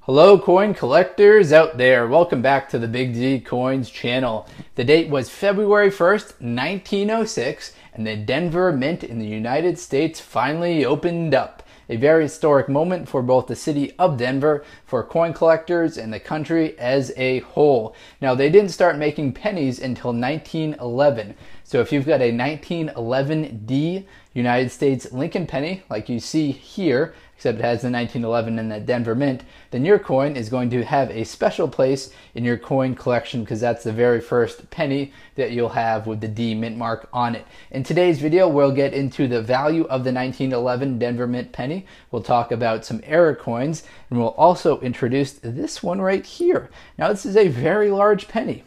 Hello coin collectors out there, welcome back to the Big D Coins channel. The date was February 1st, 1906, and the Denver Mint in the United States finally opened up. A very historic moment for both the city of Denver, for coin collectors, and the country as a whole. Now, they didn't start making pennies until 1911. So if you've got a 1911 D United States Lincoln penny, like you see here, except it has the 1911 and the Denver Mint, then your coin is going to have a special place in your coin collection because that's the very first penny that you'll have with the D mint mark on it. In today's video, we'll get into the value of the 1911 Denver Mint penny. We'll talk about some error coins, and we'll also introduce this one right here. Now, this is a very large penny.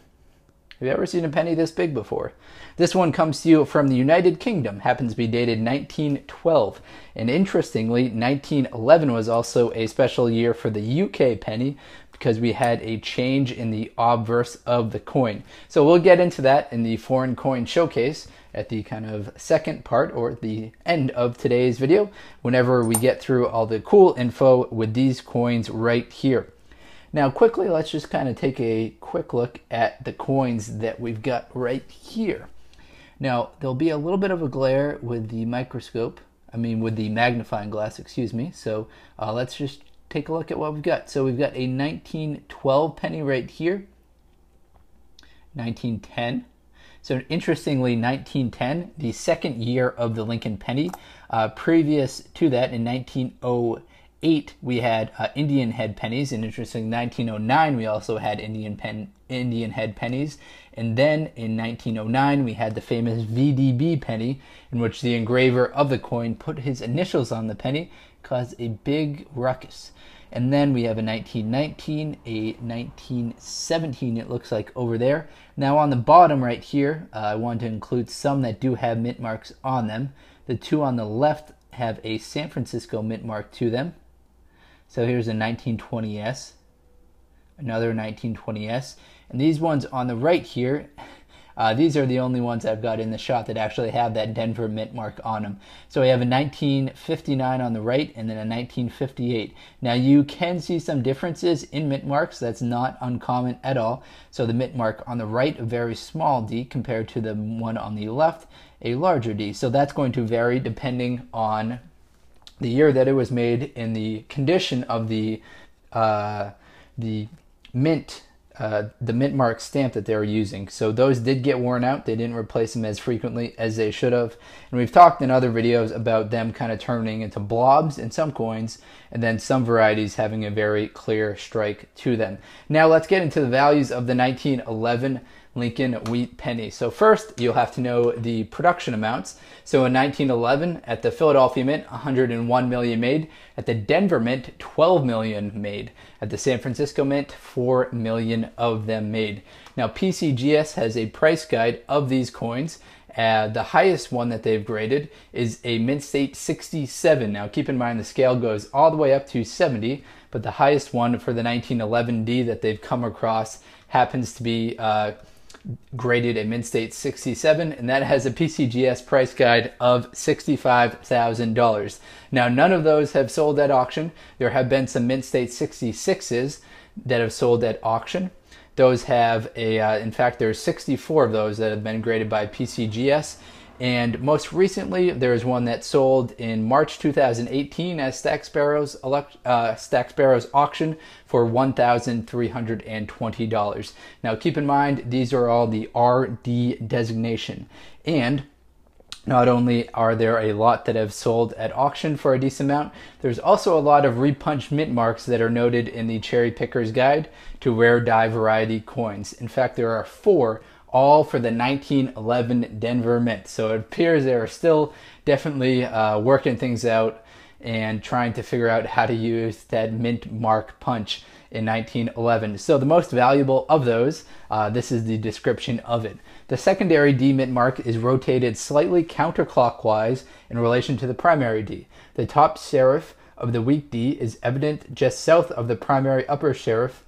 Have you ever seen a penny this big before? This one comes to you from the United Kingdom, happens to be dated 1912. And interestingly, 1911 was also a special year for the UK penny because we had a change in the obverse of the coin. So we'll get into that in the foreign coin showcase at the kind of second part or the end of today's video, whenever we get through all the cool info with these coins right here. Now quickly, let's just kind of take a quick look at the coins that we've got right here. Now, there'll be a little bit of a glare with the microscope, with the magnifying glass, excuse me. So let's just take a look at what we've got. So we've got a 1912 penny right here, 1910. So interestingly, 1910, the second year of the Lincoln penny. Previous to that, in 1908, we had Indian head pennies, and interestingly, 1909 we also had Indian head pennies, and then in 1909 we had the famous VDB penny, in which the engraver of the coin put his initials on the penny, caused a big ruckus. And then we have a 1919, a 1917, it looks like over there. Now on the bottom right here, I want to include some that do have mint marks on them. The two on the left have a San Francisco mint mark to them. So here's a 1920S, another 1920S, and these ones on the right here, these are the only ones I've got in the shot that actually have that Denver mint mark on them. So we have a 1959 on the right and then a 1958. Now you can see some differences in mint marks. That's not uncommon at all. So the mint mark on the right, a very small D, compared to the one on the left, a larger D. So that's going to vary depending on the year that it was made and the condition of the mint mark stamp that they were using. So those did get worn out. They didn't replace them as frequently as they should have. And we've talked in other videos about them kind of turning into blobs in some coins, and then some varieties having a very clear strike to them. Now let's get into the values of the 1911 Lincoln wheat penny. So first, you'll have to know the production amounts. So in 1911, at the Philadelphia Mint, 101 million made. At the Denver Mint, 12 million made. At the San Francisco Mint, 4 million of them made. Now PCGS has a price guide of these coins. The highest one that they've graded is a Mint State 67. Now keep in mind the scale goes all the way up to 70, but the highest one for the 1911 D that they've come across happens to be graded a Mint State 67, and that has a PCGS price guide of $65,000. Now, none of those have sold at auction. There have been some Mint State 66s that have sold at auction. Those have in fact, there's 64 of those that have been graded by PCGS. And most recently, there's one that sold in March 2018 as Stack Sparrow's auction for $1,320. Now, keep in mind, these are all the RD designation. And not only are there a lot that have sold at auction for a decent amount, there's also a lot of repunched mint marks that are noted in the Cherry Picker's Guide to Rare Die Variety Coins. In fact, there are 4, all for the 1911 Denver Mint. So it appears they're still definitely working things out and trying to figure out how to use that mint mark punch in 1911. So the most valuable of those, this is the description of it. The secondary D mint mark is rotated slightly counterclockwise in relation to the primary D. The top serif of the weak D is evident just south of the primary upper serif,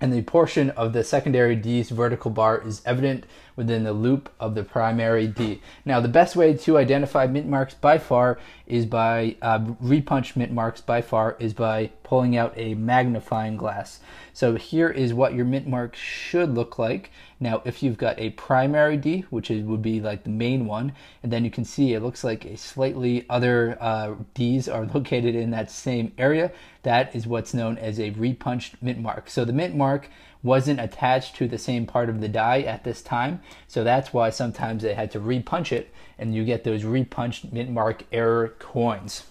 and the portion of the secondary D's vertical bar is evident within the loop of the primary D. Now, the best way to identify mint marks by far is by repunch mint marks by far is by pulling out a magnifying glass. So here is what your mint mark should look like. Now, if you've got a primary D, which would be like the main one, and then you can see it looks like a slightly other Ds are located in that same area, that is what's known as a repunched mint mark. So the mint mark wasn't attached to the same part of the die at this time, so that's why sometimes they had to repunch it, and you get those repunched mint mark error coins.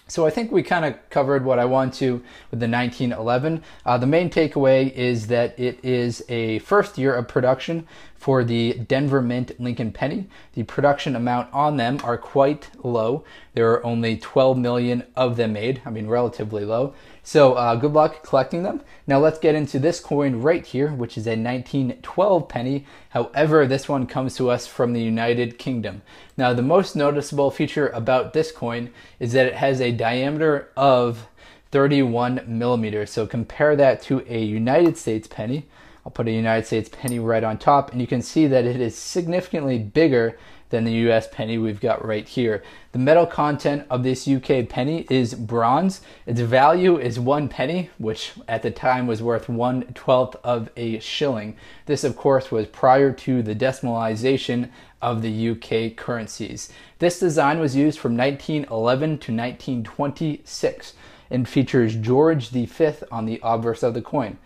So I think we kind of covered what I want to with the 1911. The main takeaway is that it is a first year of production for the Denver Mint Lincoln Penny. The production amount on them are quite low. There are only 12 million of them made. I mean, relatively low. So good luck collecting them. Now let's get into this coin right here, which is a 1912 penny. However, this one comes to us from the United Kingdom. Now the most noticeable feature about this coin is that it has a diameter of 31 millimeters. So compare that to a United States penny. I'll put a United States penny right on top, and you can see that it is significantly bigger than the US penny we've got right here. The metal content of this UK penny is bronze. Its value is 1 penny, which at the time was worth 1/12 of a shilling. This, of course, was prior to the decimalization of the UK currencies. This design was used from 1911 to 1926 and features George V on the obverse of the coin.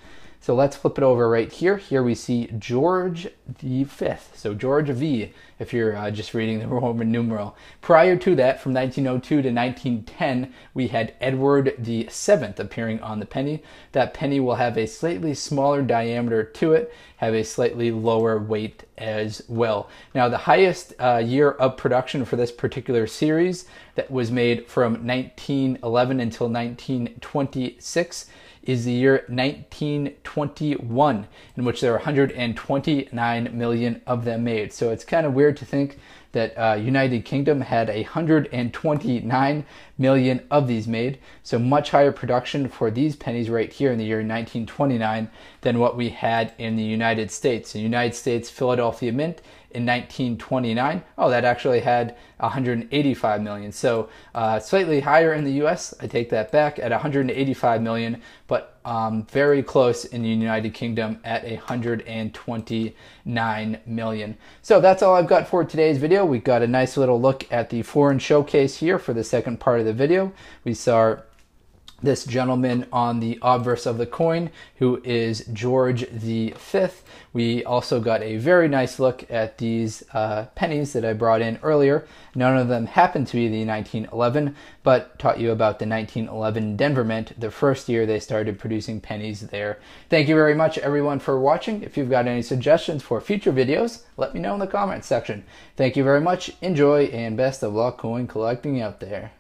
So let's flip it over right here. Here we see George V. So George V, if you're just reading the Roman numeral. Prior to that, from 1902 to 1910, we had Edward VII appearing on the penny. That penny will have a slightly smaller diameter to it, have a slightly lower weight as well. Now, the highest year of production for this particular series that was made from 1911 until 1926 is the year 1921, in which there are 129 million of them made. So it's kind of weird to think that United Kingdom had 129 million of these made. So much higher production for these pennies right here in the year 1929 than what we had in the United States. The United States Philadelphia Mint in 1929, that actually had 185 million. So slightly higher in the US, I take that back, at 185 million, but very close in the United Kingdom at 129 million. So that's all I've got for today's video. We got a nice little look at the foreign showcase here for the second part of the video. We saw this gentleman on the obverse of the coin, who is George V. We also got a very nice look at these pennies that I brought in earlier. None of them happened to be the 1911, but taught you about the 1911 Denver Mint, the first year they started producing pennies there. Thank you very much, everyone, for watching. If you've got any suggestions for future videos, let me know in the comments section. Thank you very much, enjoy, and best of luck coin collecting out there.